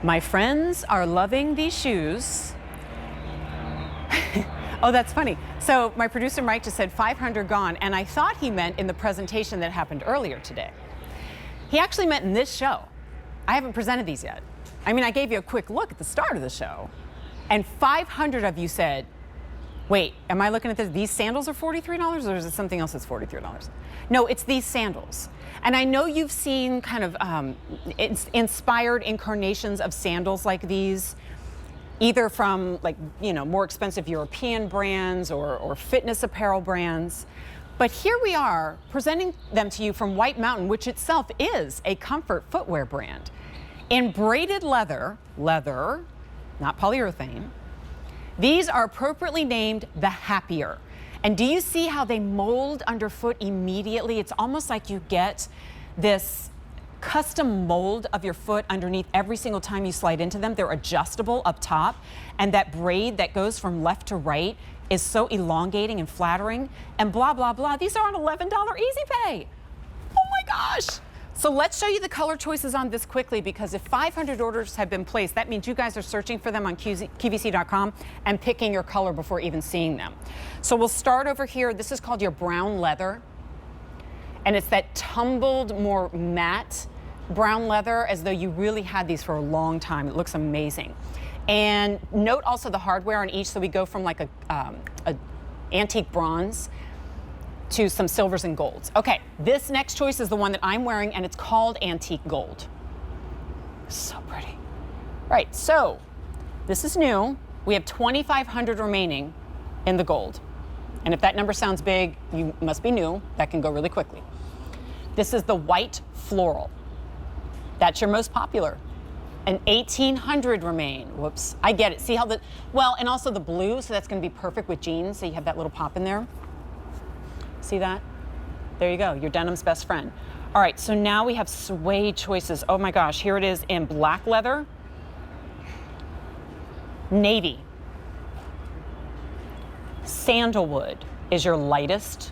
My friends are loving these shoes. Oh, that's funny. So my producer Mike just said 500 gone, and I thought he meant in the presentation that happened earlier today. He actually meant in this show. I haven't presented these yet. I mean, I gave you a quick look at the start of the show, and 500 of you said, wait, am I looking at this? These sandals are $43, or is it something else that's $43? No, it's these sandals. And I know you've seen kind of inspired incarnations of sandals like these, either from like, you know, more expensive European brands or fitness apparel brands. But here we are presenting them to you from White Mountain, which itself is a comfort footwear brand. In braided leather, not polyurethane, these are appropriately named the Happier. And do you see how they mold underfoot immediately? It's almost like you get this custom mold of your foot underneath every single time you slide into them. They're adjustable up top, and that braid that goes from left to right is so elongating and flattering, and blah, blah, blah. These are on $11 Easy Pay. Oh my gosh. So let's show you the color choices on this quickly, because if 500 orders have been placed, that means you guys are searching for them on QVC.com and picking your color before even seeing them. So we'll start over here. This is called your brown leather, and it's that tumbled, more matte brown leather, as though you really had these for a long time. It looks amazing. And note also the hardware on each. So we go from like a antique bronze to some silvers and golds. Okay, this next choice is the one that I'm wearing, and it's called antique gold. So pretty. Right, so this is new. We have 2,500 remaining in the gold. And if that number sounds big, you must be new. That can go really quickly. This is the white floral. That's your most popular. And 1,800 remain. Whoops, I get it. See how well, and also the blue, so that's gonna be perfect with jeans, so you have that little pop in there. See that? There you go, your denim's best friend. All right, so now we have suede choices. Oh my gosh, here it is in black leather, navy. Sandalwood is your lightest,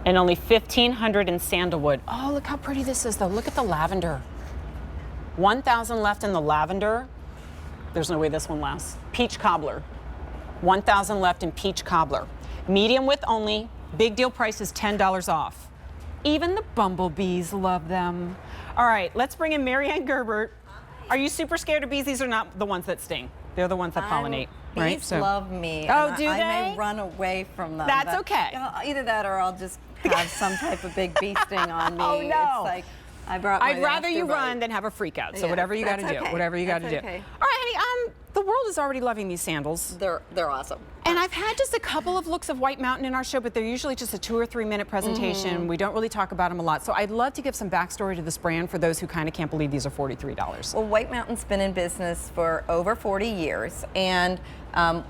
and only 1,500 in sandalwood. Oh, look how pretty this is though. Look at the lavender. 1,000 left in the lavender. There's no way this one lasts. Peach cobbler. 1,000 left in peach cobbler. Medium width only. Big deal price is $10 off. Even the bumblebees love them. All right, let's bring in Marianne Gerbert. Are you super scared of bees? These are not the ones that sting. They're the ones that pollinate, right? Bees love me. Oh, do they? I may run away from them. That's okay. You know, either that or I'll just have some type of big bee sting on me. Oh, no. It's like, I'd rather you run than have a freak out. So whatever you got to do, whatever you got to do. All right, honey. The world is already loving these sandals. They're awesome. And I've had just a couple of looks of White Mountain in our show, but they're usually just a 2 or 3 minute presentation. We don't really talk about them a lot. So I'd love to give some backstory to this brand for those who kind of can't believe these are $43. Well, White Mountain's been in business for over 40 years, and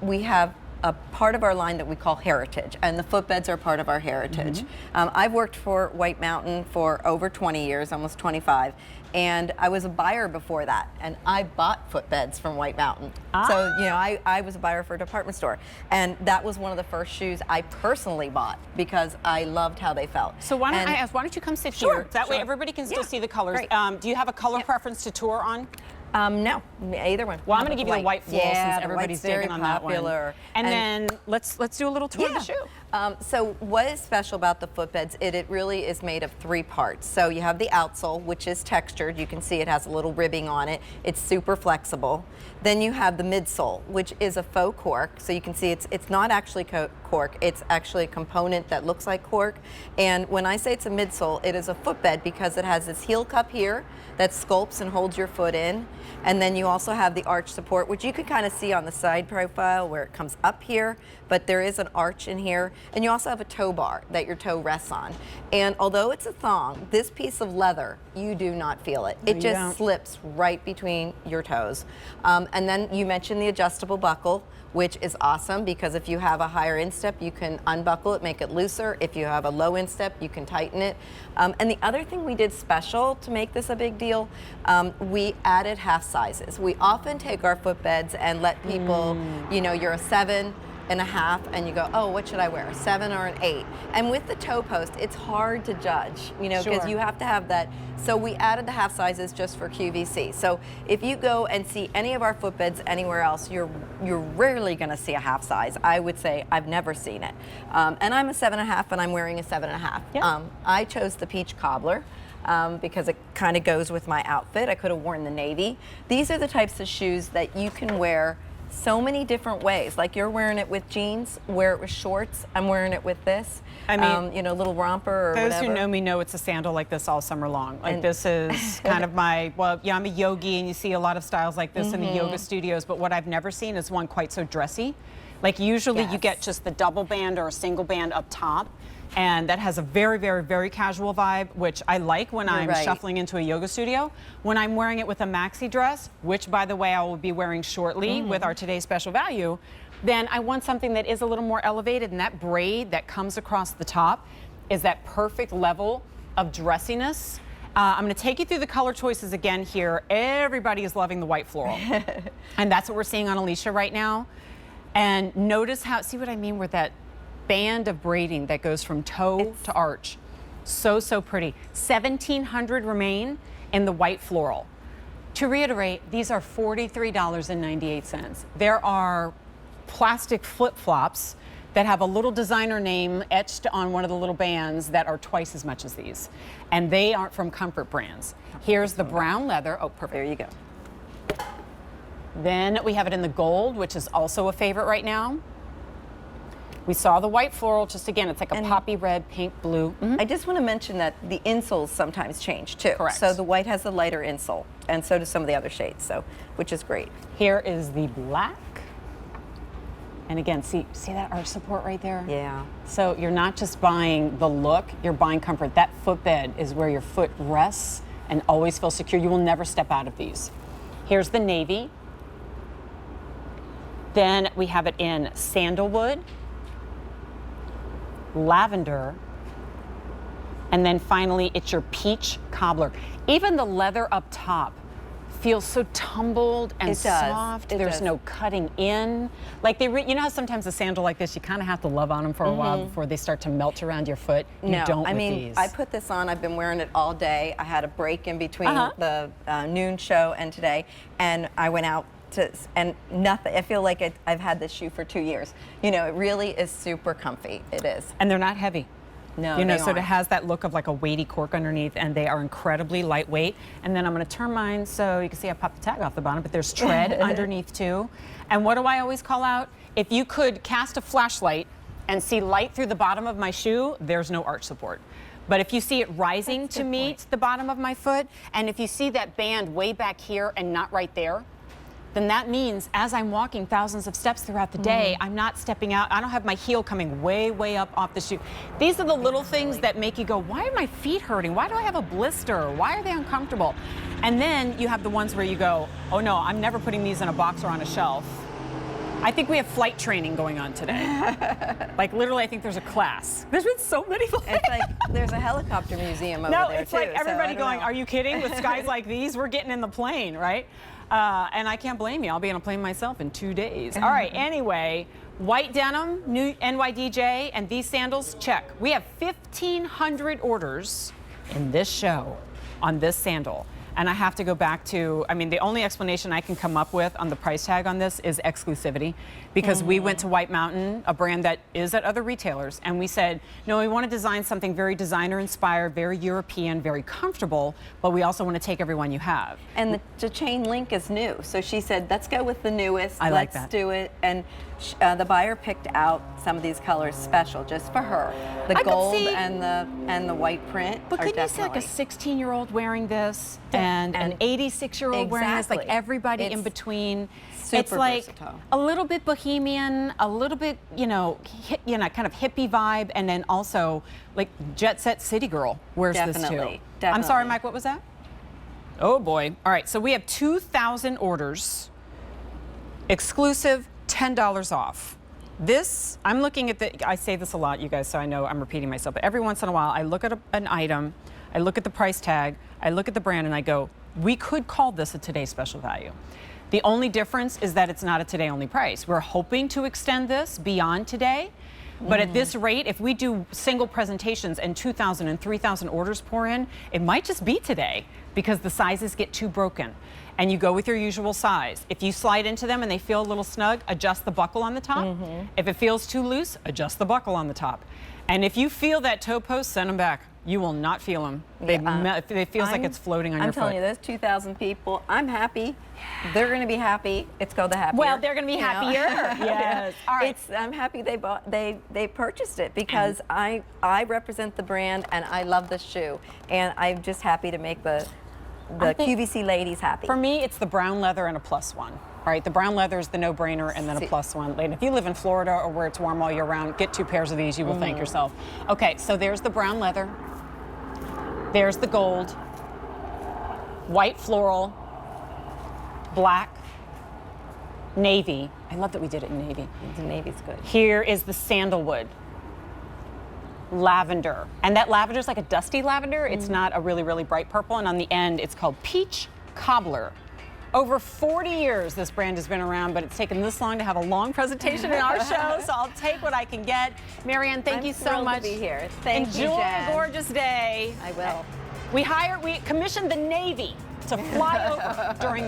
we have a part of our line that we call heritage, and the footbeds are part of our heritage. I've worked for White Mountain for over 20 years, almost 25, and I was a buyer before that, and I bought footbeds from White Mountain. So, you know, I was a buyer for a department store, and that was one of the first shoes I personally bought because I loved how they felt. So why don't I ask, why don't you come sit here? That way everybody can still see the colors. Do you have a color preference to tour on? No, either one. Well, I'm going to give you the white floral since everybody's digging on that one. And then let's do a little tour of the shoe. So what is special about the footbeds, it really is made of 3 parts. So you have the outsole, which is textured. You can see it has a little ribbing on it. It's super flexible. Then you have the midsole, which is a faux cork. So you can see it's not actually cork. It's actually a component that looks like cork. And when I say it's a midsole, it is a footbed because it has this heel cup here that sculpts and holds your foot in. And then you also have the arch support, which you can kind of see on the side profile where it comes up here, but there is an arch in here. And you also have a toe bar that your toe rests on. And although it's a thong, this piece of leather, you do not feel it. It just slips right between your toes. And then you mentioned the adjustable buckle, which is awesome because if you have a higher instep, you can unbuckle it, make it looser. If you have a low instep, you can tighten it. And the other thing we did special to make this a big deal, we added half sizes. We often take our footbeds and let people, you know, you're a 7, and a half, and you go, oh, what should I wear, a 7 or an 8? And with the toe post, it's hard to judge, you know, because Sure. you have to have that. So we added the half sizes just for QVC. So if you go and see any of our footbeds anywhere else, you're rarely going to see a half size. I would say I've never seen it. And I'm a 7.5, and I'm wearing a 7.5. Yeah. I chose the peach cobbler. Because it kind of goes with my outfit. I could have worn the navy. These are the types of shoes that you can wear so many different ways. Like you're wearing it with jeans, wear it with shorts. I'm wearing it with this. I mean, you know, little romper or those whatever. who know me know it's a sandal like this all summer long. Like this is kind of my, well, yeah, I'm a yogi, and you see a lot of styles like this in the yoga studios, but what I've never seen is one quite so dressy. Like usually you get just the double band or a single band up top, and that has a very, very, very casual vibe, which I like when I'm shuffling into a yoga studio. When I'm wearing it with a maxi dress, which by the way I will be wearing shortly with our today's special value, then I want something that is a little more elevated, and that braid that comes across the top is that perfect level of dressiness. I'm going to take you through the color choices again here. Everybody is loving the white floral, and that's what we're seeing on Alicia right now. And notice how, see what I mean with that band of braiding that goes from toe to arch. So, so pretty. 1,700 remain in the white floral. To reiterate, these are $43.98. There are plastic flip-flops that have a little designer name etched on one of the little bands that are twice as much as these. And they aren't from Comfort Brands. Here's the brown leather. Oh, perfect. There you go. Then we have it in the gold, which is also a favorite right now. We saw the white floral, just again, it's like a poppy red, pink, blue. I just want to mention that the insoles sometimes change too. Correct. So the white has the lighter insole, and so do some of the other shades, so which is great. Here is the black. And again, see that arch support right there? Yeah. So you're not just buying the look, you're buying comfort. That footbed is where your foot rests and always feels secure. You will never step out of these. Here's the navy. Then we have it in sandalwood, lavender, and then finally it's your peach cobbler. Even the leather up top feels so tumbled and soft. There's no cutting in. Like you know how sometimes a sandal like this, you kind of have to love on them for a while before they start to melt around your foot. You don't I with mean, these. I put this on, I've been wearing it all day. I had a break in between the noon show and today, and I went out and nothing. I feel like I've had this shoe for 2 years. You know, it really is super comfy. It is. And they're not heavy. No, you know, they so it aren't. has that look of like a weighty cork underneath, and they are incredibly lightweight. And then I'm going to turn mine so you can see I popped the tag off the bottom, but there's tread underneath too. And what do I always call out? If you could cast a flashlight and see light through the bottom of my shoe, there's no arch support. But if you see it rising to meet the bottom of my foot, and if you see that band way back here and not right there, then that means as I'm walking thousands of steps throughout the day, I'm not stepping out. I don't have my heel coming way, way up off the shoe. These are the little things that make you go, why are my feet hurting? Why do I have a blister? Why are they uncomfortable? And then you have the ones where you go, oh no, I'm never putting these in a box or on a shelf. I think we have flight training going on today. Like literally, I think there's a class. There's been so many flights. It's like there's a helicopter museum over No, there it's too. like everybody so going, are you kidding? With skies like these, we're getting in the plane, right? And I can't blame you. I'll be on a plane myself in 2 days. All right, anyway, white denim, new NYDJ, and these sandals, check. We have 1,500 orders in this show on this sandal. And I have to go back to, I mean, the only explanation I can come up with on the price tag on this is exclusivity, because we went to White Mountain, a brand that is at other retailers, and we said, no, we want to design something very designer inspired, very European, very comfortable, but we also want to take everyone you have. And the chain link is new, so she said, let's go with the newest. I like that. Let's do it. And the buyer picked out some of these colors special just for her. The gold and the white print. But are could you see like a definitely- 16-year-old wearing this and an 86-year-old wearing this, like Exactly. everybody in It's between? super It's like versatile. a little bit bohemian, a little bit, kind of hippie vibe, and then also like jet set city girl wears this too. Definitely, I'm sorry, definitely. Mike, what was that? Oh boy. All right, so we have 2,000 orders, exclusive, $10 off. This, I'm looking at I say this a lot, you guys, so I know I'm repeating myself, but every once in a while I look at an item, I look at the price tag, I look at the brand, and I go, we could call this a today's special value. The only difference is that it's not a today-only price. We're hoping to extend this beyond today, but at this rate, if we do single presentations and 2,000 and 3,000 orders pour in, it might just be today because the sizes get too broken. And you go with your usual size. If you slide into them and they feel a little snug, adjust the buckle on the top. If it feels too loose, adjust the buckle on the top. And if you feel that toe post, send them back. You will not feel them. It feels like it's floating on your foot. I'm telling you, those 2,000 people, I'm happy. They're going to be happy. It's called the happier. Well, they're going to be happier. Yes. All right. I'm happy they purchased it because I represent the brand and I love the shoe, and I'm just happy to make the QVC ladies happy. For me, it's the brown leather and a +1. All right, the brown leather is the no-brainer, and then a +1. And if you live in Florida or where it's warm all year round, get 2 pairs of these. You will thank yourself. Okay, so there's the brown leather. There's the gold, white floral, black, navy. I love that we did it in navy. The navy's good. Here is the sandalwood, lavender. And that lavender is like a dusty lavender. It's not a really, really bright purple. And on the end, it's called peach cobbler. Over 40 years this brand has been around, but it's taken this long to have a long presentation in our show, so I'll take what I can get. Marianne, thank you so much. To be here. Thank you, Enjoy Jen. a gorgeous day. I will. We commissioned the Navy to fly over during